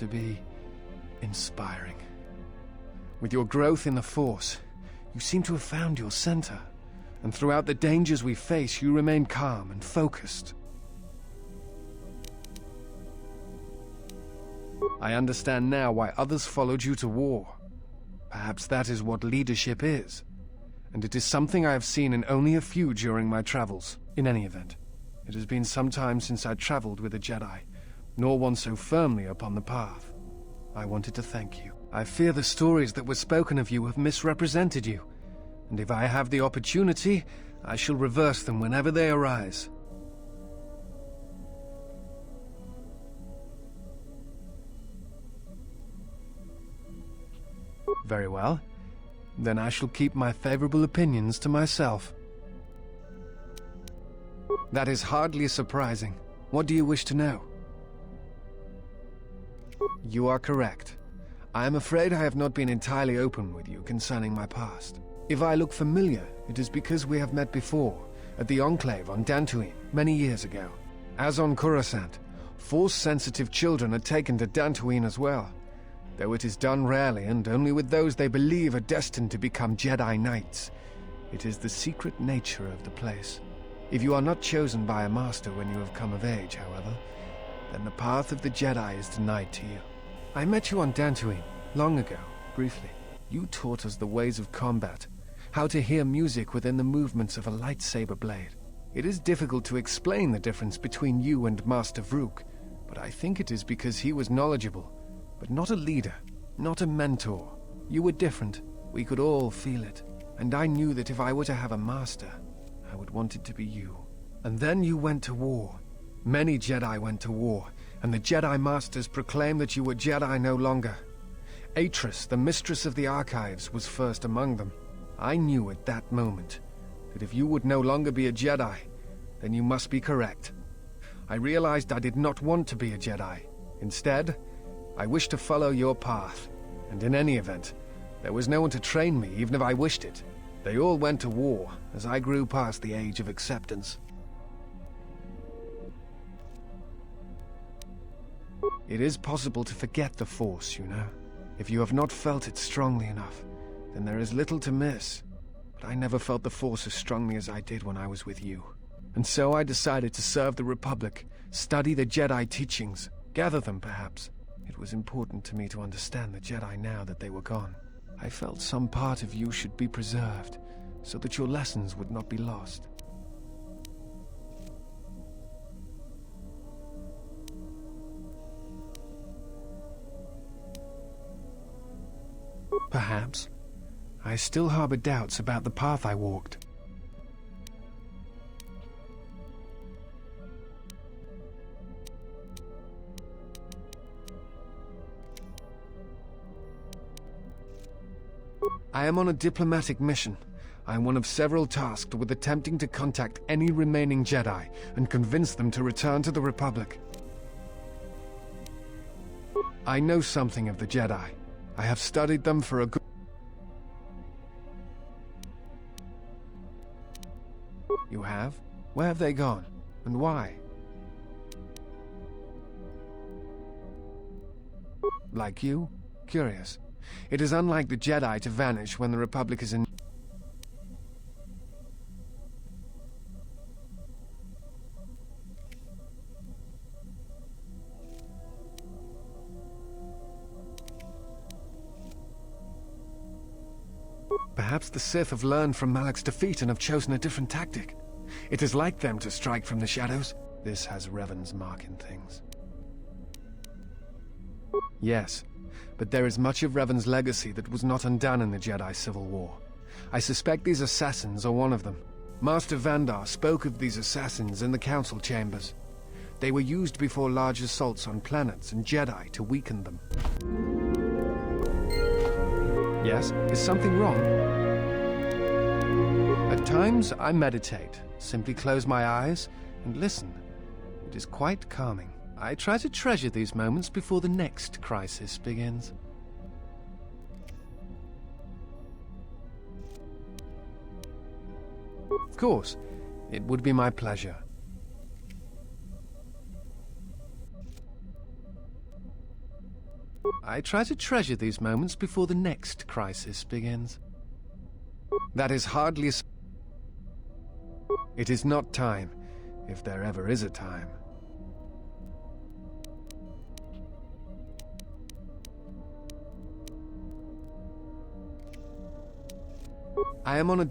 to be inspiring. With your growth in the Force, you seem to have found your center, and throughout the dangers we face, you remain calm and focused. I understand now why others followed you to war. Perhaps that is what leadership is, and it is something I have seen in only a few during my travels. In any event, it has been some time since I traveled with a Jedi, nor one so firmly upon the path. I wanted to thank you. I fear the stories that were spoken of you have misrepresented you, and if I have the opportunity, I shall reverse them whenever they arise. Very well. Then I shall keep my favorable opinions to myself. That is hardly surprising. What do you wish to know? You are correct. I am afraid I have not been entirely open with you concerning my past. If I look familiar, it is because we have met before, at the Enclave on Dantooine, many years ago. As on Coruscant, Force-sensitive children are taken to Dantooine as well, though it is done rarely and only with those they believe are destined to become Jedi Knights. It is the secret nature of the place. If you are not chosen by a master when you have come of age, however, then the path of the Jedi is denied to you. I met you on Dantooine, long ago, briefly. You taught us the ways of combat, how to hear music within the movements of a lightsaber blade. It is difficult to explain the difference between you and Master Vrook, but I think it is because he was knowledgeable, but not a leader, not a mentor. You were different. We could all feel it. And I knew that if I were to have a master, I would want it to be you. And then you went to war. Many Jedi went to war, and the Jedi Masters proclaimed that you were Jedi no longer. Atris, the mistress of the Archives, was first among them. I knew at that moment that if you would no longer be a Jedi, then you must be correct. I realized I did not want to be a Jedi. Instead, I wished to follow your path, and in any event, there was no one to train me even if I wished it. They all went to war as I grew past the age of acceptance. It is possible to forget the Force, you know. If you have not felt it strongly enough, then there is little to miss. But I never felt the Force as strongly as I did when I was with you. And so I decided to serve the Republic, study the Jedi teachings, gather them perhaps. It was important to me to understand the Jedi now that they were gone. I felt some part of you should be preserved, so that your lessons would not be lost. Perhaps. I still harbor doubts about the path I walked. I am on a diplomatic mission. I am one of several tasked with attempting to contact any remaining Jedi and convince them to return to the Republic. I know something of the Jedi. I have studied them for a good... You have? Where have they gone? And why? Like you? Curious. It is unlike the Jedi to vanish when the Republic is in... Perhaps the Sith have learned from Malak's defeat and have chosen a different tactic. It is like them to strike from the shadows. This has Revan's mark in things. Yes, but there is much of Revan's legacy that was not undone in the Jedi Civil War. I suspect these assassins are one of them. Master Vandar spoke of these assassins in the council chambers. They were used before large assaults on planets and Jedi to weaken them. Yes, is something wrong? At times, I meditate, simply close my eyes and listen. It is quite calming. I try to treasure these moments before the next crisis begins. Of course, it would be my pleasure. I try to treasure these moments before the next crisis begins. That is hardly It is not time, if there ever is a time. I am on a